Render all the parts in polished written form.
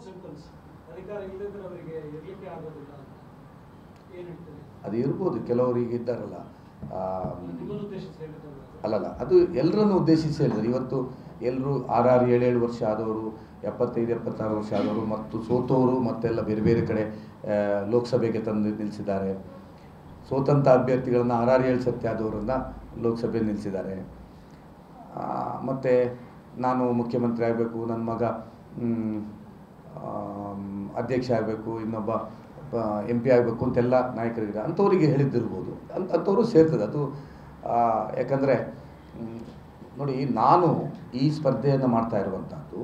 Simples ಅಧಿಕಾರ ಇಲ್ಲದಿದ್ದರೆ ಅವರಿಗೆ ಇರಲಿಕ್ಕೆ ಆಗೋದಿಲ್ಲ ಏನು ಹೇಳ್ತೀರಿ? ಅದು ಇರ್ಬೋದು, ಕೆಲವರಿಗೆ ಇದ್ದಾರಲ್ಲ. ನಿಮ್ಮನ್ನು ಉದ್ದೇಶಿಸಿ ಹೇಳಿದ್ದಾರೆ ಅಲ್ಲಲ್ಲ, ಅದು ಎಲ್ಲರನ್ನು ಉದ್ದೇಶಿಸಿ ಹೇಳಿದ್ರು. ಇವತ್ತು ಎಲ್ಲರೂ 6 7 ವರ್ಷ ಆದವರು, 75 76 ವರ್ಷ ಆದವರು ಮತ್ತು ಸೋತವರು ಮತ್ತೆಲ್ಲ ಬೇರೆ ಬೇರೆ ಕಡೆ ಲೋಕಸಭೆಗೆ ತಂದು ನಿಲ್ಲಿಸಿದ್ದಾರೆ. ಸೋತಂಥ ಅಭ್ಯರ್ಥಿಗಳನ್ನು 6 7 ಸತಿ ಆದವರನ್ನು ಲೋಕಸಭೆ ನಿಲ್ಲಿಸಿದ್ದಾರೆ. ಮತ್ತು ನಾನು ಮುಖ್ಯಮಂತ್ರಿ ಆಗಬೇಕು, ನನ್ನ ಮಗ ಅಧ್ಯಕ್ಷ ಆಗಬೇಕು, ಇನ್ನೊಬ್ಬ MP ಆಗಬೇಕು ಅಂತೆಲ್ಲ ನಾಯಕರಿಗೆ ಅಂಥವರಿಗೆ ಹೇಳಿದ್ದಿರ್ಬೋದು. ಅಂಥವರು ಸೇರ್ತದೆ ಅದು. ಯಾಕಂದರೆ ನೋಡಿ, ನಾನು ಈ ಸ್ಪರ್ಧೆಯನ್ನು ಮಾಡ್ತಾ ಇರುವಂಥದ್ದು,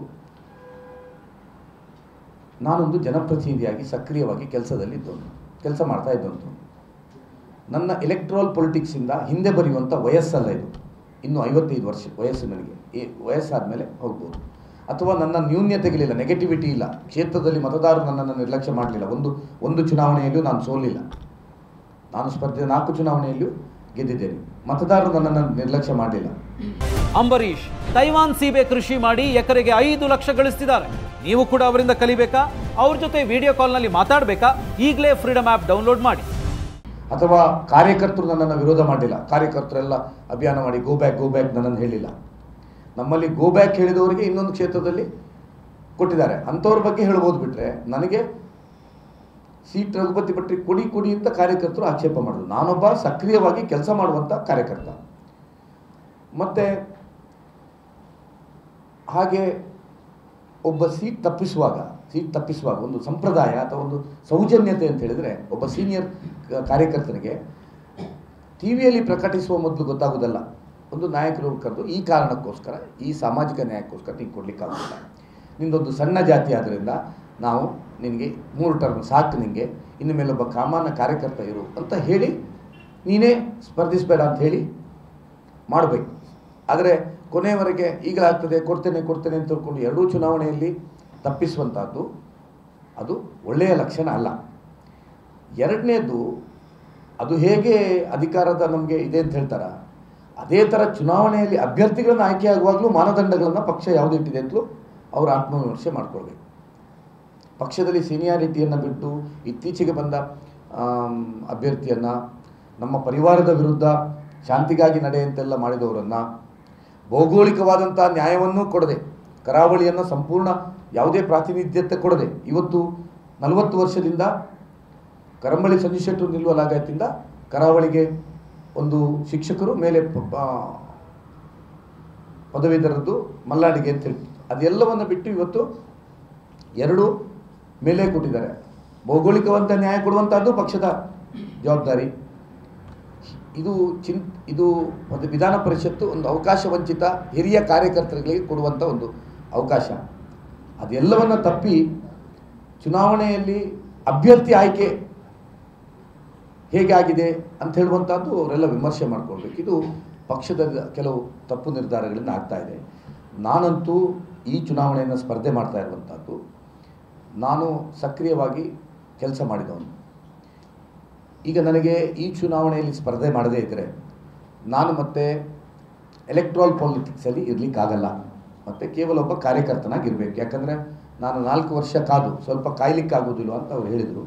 ನಾನೊಂದು ಜನಪ್ರತಿನಿಧಿಯಾಗಿ ಸಕ್ರಿಯವಾಗಿ ಕೆಲಸ ಮಾಡ್ತಾ ಇದ್ದಂಥದ್ದು. ನನ್ನ ಎಲೆಕ್ಟ್ರಲ್ ಪೊಲಿಟಿಕ್ಸಿಂದ ಹಿಂದೆ ಬರೆಯುವಂಥ ವಯಸ್ಸಲ್ಲ ಇದು. ಇನ್ನೂ 55 ವರ್ಷ ವಯಸ್ಸು ನನಗೆ. ವಯಸ್ಸಾದ ಮೇಲೆ ಹೋಗ್ಬೋದು. ಅಥವಾ ನನ್ನ ನ್ಯೂನ್ಯತೆಗಳಿಲ್ಲ, ನೆಗೆಟಿವಿಟಿ ಇಲ್ಲ. ಕ್ಷೇತ್ರದಲ್ಲಿ ಮತದಾರರು ನನ್ನನ್ನು ನಿರ್ಲಕ್ಷ್ಯ ಮಾಡಲಿಲ್ಲ. ಒಂದು ಚುನಾವಣೆಯಲ್ಲೂ ನಾನು ಸೋಲಿಲ್ಲ. ನಾನು ಸ್ಪರ್ಧೆ 4 ಚುನಾವಣೆಯಲ್ಲೂ ಗೆದ್ದಿದ್ದೇನೆ. ಮತದಾರರು ನನ್ನನ್ನು ನಿರ್ಲಕ್ಷ್ಯ ಮಾಡಲಿಲ್ಲ. ಅಂಬರೀಶ್ ತೈವಾನ್ ಸೀಬೆ ಕೃಷಿ ಮಾಡಿ ಎಕರೆಗೆ 5 ಲಕ್ಷ ಗಳಿಸ್ತಿದ್ದಾರೆ. ನೀವು ಕೂಡ ಅವರಿಂದ ಕಲಿಬೇಕಾ? ಅವ್ರ ಜೊತೆ ವಿಡಿಯೋ ಕಾಲ್ನಲ್ಲಿ ಮಾತಾಡಬೇಕಾ? ಈಗಲೇ ಫ್ರೀಡಮ್ ಆ್ಯಪ್ ಡೌನ್ಲೋಡ್ ಮಾಡಿ. ಅಥವಾ ಕಾರ್ಯಕರ್ತರು ನನ್ನನ್ನು ವಿರೋಧ ಮಾಡಲಿಲ್ಲ. ಕಾರ್ಯಕರ್ತರೆಲ್ಲ ಅಭಿಯಾನ ಮಾಡಿ ಗೋ ಬ್ಯಾಕ್ ನನ್ನನ್ನು ಹೇಳಿಲ್ಲ. ನಮ್ಮಲ್ಲಿ ಗೋ ಬ್ಯಾಕ್ ಹೇಳಿದವರಿಗೆ ಇನ್ನೊಂದು ಕ್ಷೇತ್ರದಲ್ಲಿ ಕೊಟ್ಟಿದ್ದಾರೆ. ಅಂಥವ್ರ ಬಗ್ಗೆ ಹೇಳ್ಬೋದು. ಬಿಟ್ಟರೆ ನನಗೆ ಸೀಟ್ ರಘುಪತಿ ಭಟ್ರಿಗೆ ಕೊಡಿ ಅಂತ ಕಾರ್ಯಕರ್ತರು ಆಕ್ಷೇಪ ಮಾಡಿದ್ರು. ನಾನೊಬ್ಬ ಸಕ್ರಿಯವಾಗಿ ಕೆಲಸ ಮಾಡುವಂಥ ಕಾರ್ಯಕರ್ತ. ಮತ್ತು ಹಾಗೆ ಒಬ್ಬ ಸೀಟ್ ತಪ್ಪಿಸುವಾಗ ಒಂದು ಸಂಪ್ರದಾಯ ಅಥವಾ ಒಂದು ಸೌಜನ್ಯತೆ ಅಂತ ಹೇಳಿದರೆ, ಒಬ್ಬ ಸೀನಿಯರ್ ಕಾರ್ಯಕರ್ತನಿಗೆ ಟಿವಿಯಲ್ಲಿ ಪ್ರಕಟಿಸುವ ಮೊದಲು ಗೊತ್ತಾಗೋದಲ್ಲ. ಒಂದು ನಾಯಕರು ಕರೆದು ಈ ಕಾರಣಕ್ಕೋಸ್ಕರ, ಈ ಸಾಮಾಜಿಕ ನ್ಯಾಯಕ್ಕೋಸ್ಕರ ನೀನು ಕೊಡಲಿಕ್ಕಾಗೋದಿಲ್ಲ, ನಿಂದೊಂದು ಸಣ್ಣ ಜಾತಿ ಆದ್ದರಿಂದ ನಾವು ನಿನಗೆ 3 ಟರ್ಮ್ ಸಾಕು, ನಿನಗೆ ಇನ್ನು ಮೇಲೊಬ್ಬ ಸಾಮಾನ್ಯ ಕಾರ್ಯಕರ್ತ ಇರು ಅಂತ ಹೇಳಿ ನೀನೇ ಸ್ಪರ್ಧಿಸಬೇಡ ಅಂತ ಹೇಳಿ ಮಾಡಬೇಕು. ಆದರೆ ಕೊನೆಯವರೆಗೆ ಈಗಲಾಗ್ತದೆ ಕೊಡ್ತೇನೆ ಅಂತ ತಿಳ್ಕೊಂಡು 2 ಚುನಾವಣೆಯಲ್ಲಿ ತಪ್ಪಿಸುವಂಥದ್ದು ಅದು ಒಳ್ಳೆಯ ಲಕ್ಷಣ ಅಲ್ಲ. ಎರಡನೇದು, ಅದು ಹೇಗೆ ಅಧಿಕಾರದ ನಮಗೆ ಇದೆ ಅಂತ ಹೇಳ್ತಾರ, ಅದೇ ಥರ ಚುನಾವಣೆಯಲ್ಲಿ ಅಭ್ಯರ್ಥಿಗಳನ್ನು ಆಯ್ಕೆ ಆಗುವಾಗಲೂ ಮಾನದಂಡಗಳನ್ನು ಪಕ್ಷ ಯಾವುದು ಇಟ್ಟಿದೆ ಅಂತಲೂ ಅವರು ಆತ್ಮವಿಮರ್ಶೆ ಮಾಡಿಕೊಳ್ಬೇಕು. ಪಕ್ಷದಲ್ಲಿ ಸೀನಿಯಾರಿಟಿಯನ್ನು ಬಿಟ್ಟು ಇತ್ತೀಚೆಗೆ ಬಂದ ಅಭ್ಯರ್ಥಿಯನ್ನು, ನಮ್ಮ ಪರಿವಾರದ ವಿರುದ್ಧ ಶಾಂತಿಗಾಗಿ ನಡೆಯಂತೆಲ್ಲ ಮಾಡಿದವರನ್ನು, ಭೌಗೋಳಿಕವಾದಂಥ ನ್ಯಾಯವನ್ನೂ ಕೊಡದೆ, ಕರಾವಳಿಯನ್ನು ಸಂಪೂರ್ಣ ಯಾವುದೇ ಪ್ರಾತಿನಿಧ್ಯತೆ ಕೊಡದೆ, ಇವತ್ತು 40 ವರ್ಷದಿಂದ ಕರಂಬಳಿ ಸಂಜು ಶೆಟ್ಟರು ನಿಲ್ಲುವ ಲಾಗಾಯತಿಂದ ಕರಾವಳಿಗೆ ಒಂದು ಶಿಕ್ಷಕರು ಮೇಲೆ ಪದವೀಧರದ್ದು ಮಲ್ಲಾಡಿಗೆ ಅಂತ ಹೇಳಿ ಅದೆಲ್ಲವನ್ನು ಬಿಟ್ಟು ಇವತ್ತು 2 ಮೇಲೆ ಕೊಟ್ಟಿದ್ದಾರೆ. ಭೌಗೋಳಿಕವಂತ ನ್ಯಾಯ ಕೊಡುವಂಥದ್ದು ಪಕ್ಷದ ಜವಾಬ್ದಾರಿ. ಇದು ಒಂದು ವಿಧಾನ ಪರಿಷತ್ತು ಒಂದು ಅವಕಾಶ ವಂಚಿತ ಹಿರಿಯ ಕಾರ್ಯಕರ್ತರಿಗೆ ಕೊಡುವಂಥ ಒಂದು ಅವಕಾಶ. ಅದೆಲ್ಲವನ್ನು ತಪ್ಪಿ ಚುನಾವಣೆಯಲ್ಲಿ ಅಭ್ಯರ್ಥಿ ಆಯ್ಕೆ ಹೇಗಾಗಿದೆ ಅಂತ ಹೇಳುವಂಥದ್ದು ಅವರೆಲ್ಲ ವಿಮರ್ಶೆ ಮಾಡಿಕೊಳ್ಬೇಕು. ಇದು ಪಕ್ಷದ ಕೆಲವು ತಪ್ಪು ನಿರ್ಧಾರಗಳಿಂದ ಆಗ್ತಾ ಇದೆ. ನಾನಂತೂ ಈ ಚುನಾವಣೆಯನ್ನು ಸ್ಪರ್ಧೆ ಮಾಡ್ತಾ ಇರುವಂಥದ್ದು, ನಾನು ಸಕ್ರಿಯವಾಗಿ ಕೆಲಸ ಮಾಡಿದವನು. ಈಗ ನನಗೆ ಈ ಚುನಾವಣೆಯಲ್ಲಿ ಸ್ಪರ್ಧೆ ಮಾಡದೇ ಇದ್ದರೆ ನಾನು ಮತ್ತೆ ಎಲೆಕ್ಟ್ರಲ್ ಪಾಲಿಟಿಕ್ಸಲ್ಲಿ ಇರಲಿಕ್ಕಾಗಲ್ಲ. ಮತ್ತು ಕೇವಲ ಒಬ್ಬ ಕಾರ್ಯಕರ್ತನಾಗಿರಬೇಕು. ಯಾಕಂದರೆ ನಾನು 4 ವರ್ಷ ಕಾದು ಸ್ವಲ್ಪ ಕಾಯ್ಲಿಕ್ಕಾಗೋದಿಲ್ಲ ಅಂತ ಅವ್ರು ಹೇಳಿದರು.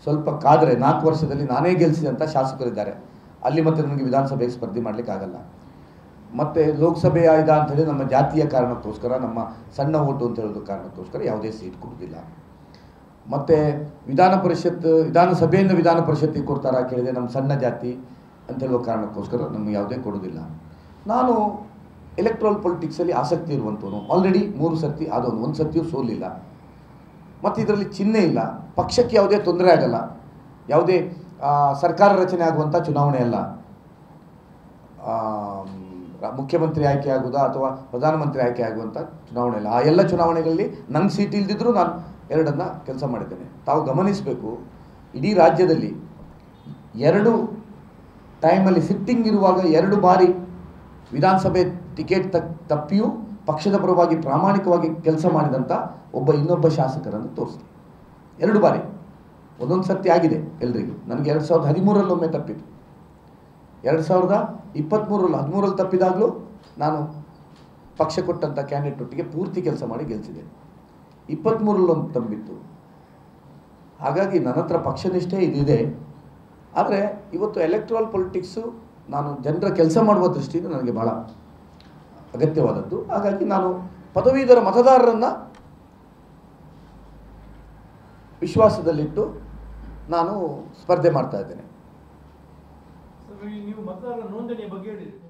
ಸ್ವಲ್ಪ ಕಾದರೆ 4 ವರ್ಷದಲ್ಲಿ ನಾನೇ ಗೆಲ್ಲಿಸಿದಂಥ ಶಾಸಕರಿದ್ದಾರೆ. ಅಲ್ಲಿ ಮತ್ತೆ ನನಗೆ ವಿಧಾನಸಭೆಗೆ ಸ್ಪರ್ಧೆ ಮಾಡಲಿಕ್ಕಾಗಲ್ಲ. ಮತ್ತು ಲೋಕಸಭೆ ಆಯ್ದ ಅಂಥೇಳಿ ನಮ್ಮ ಜಾತಿಯ ಕಾರಣಕ್ಕೋಸ್ಕರ, ನಮ್ಮ ಸಣ್ಣ ಓಟು ಅಂತ ಹೇಳೋದು ಕಾರಣಕ್ಕೋಸ್ಕರ ಯಾವುದೇ ಸೀಟ್ ಕೊಡೋದಿಲ್ಲ. ಮತ್ತು ವಿಧಾನಸಭೆಯಿಂದ ವಿಧಾನ ಪರಿಷತ್ತಿಗೆ ಕೊಡ್ತಾರಾ ಕೇಳಿದೆ, ನಮ್ಮ ಸಣ್ಣ ಜಾತಿ ಅಂತ ಹೇಳುವ ಕಾರಣಕ್ಕೋಸ್ಕರ ನಮಗೆ ಯಾವುದೇ ಕೊಡೋದಿಲ್ಲ. ನಾನು ಎಲೆಕ್ಟ್ರಲ್ ಪೊಲಿಟಿಕ್ಸಲ್ಲಿ ಆಸಕ್ತಿ ಇರುವಂಥವನು. ಆಲ್ರೆಡಿ 3 ಸರ್ತಿ ಆದವನು, 1 ಸತಿಯೂ ಸೋಲಿಲ್ಲ. ಮತ್ತು ಇದರಲ್ಲಿ ಚಿಹ್ನೆ ಇಲ್ಲ. ಪಕ್ಷಕ್ಕೆ ಯಾವುದೇ ತೊಂದರೆ ಆಗಲ್ಲ. ಯಾವುದೇ ಸರ್ಕಾರ ರಚನೆ ಆಗುವಂಥ ಚುನಾವಣೆ ಅಲ್ಲ. ಮುಖ್ಯಮಂತ್ರಿ ಆಯ್ಕೆ ಆಗುವುದಾ ಅಥವಾ ಪ್ರಧಾನಮಂತ್ರಿ ಆಯ್ಕೆ ಆಗುವಂಥ ಚುನಾವಣೆ ಅಲ್ಲ. ಆ ಎಲ್ಲ ಚುನಾವಣೆಗಳಲ್ಲಿ ನಂಗೆ ಸೀಟ್ ಇಲ್ದಿದ್ರೂ ನಾನು 2 ಕೆಲಸ ಮಾಡಿದ್ದೇನೆ. ತಾವು ಗಮನಿಸಬೇಕು, ಇಡೀ ರಾಜ್ಯದಲ್ಲಿ 2 ಟೈಮಲ್ಲಿ ಸಿಟ್ಟಿಂಗ್ ಇರುವಾಗ 2 ಬಾರಿ ವಿಧಾನಸಭೆ ಟಿಕೆಟ್ ತಪ್ಪಿಯೂ ಪಕ್ಷದ ಪರವಾಗಿ ಪ್ರಾಮಾಣಿಕವಾಗಿ ಕೆಲಸ ಮಾಡಿದಂಥ ಇನ್ನೊಬ್ಬ ಶಾಸಕರನ್ನು ತೋರಿಸ್ತೀನಿ. 2 ಬಾರಿ. ಒಂದೊಂದು ಸರ್ತಿ ಆಗಿದೆ ಎಲ್ರಿಗೂ. ನನಗೆ 2013ರಲ್ಲಿ ಒಮ್ಮೆ ತಪ್ಪಿತು. 2023ರಲ್ಲಿ 13ರಲ್ಲಿ ತಪ್ಪಿದಾಗಲೂ ನಾನು ಪಕ್ಷ ಕೊಟ್ಟಂಥ ಕ್ಯಾಂಡಿಡೇಟ್ ಒಟ್ಟಿಗೆ ಪೂರ್ತಿ ಕೆಲಸ ಮಾಡಿ ಗೆಲ್ಲಿಸಿದೆ. 23ರಲ್ಲೊಂದು ತಂಬಿತ್ತು. ಹಾಗಾಗಿ ನನ್ನ ಹತ್ರ ಪಕ್ಷನಿಷ್ಠೆ ಇದಿದೆ. ಆದರೆ ಇವತ್ತು ಎಲೆಕ್ಟ್ರಲ್ ಪೊಲಿಟಿಕ್ಸು ನಾನು ಜನರ ಕೆಲಸ ಮಾಡುವ ದೃಷ್ಟಿಯಿಂದ ನನಗೆ ಭಾಳ ಅಗತ್ಯವಾದದ್ದು. ಹಾಗಾಗಿ ನಾನು ಪದವೀಧರ ಮತದಾರರನ್ನು ವಿಶ್ವಾಸದಲ್ಲಿಟ್ಟು ನಾನು ಸ್ಪರ್ಧೆ ಮಾಡ್ತಾ ಇದ್ದೇನೆ. ನೀವು ಮತದಾರರ ನೋಂದಣಿಯ ಬಗ್ಗೆ ಹೇಳಿದ್ರಿ.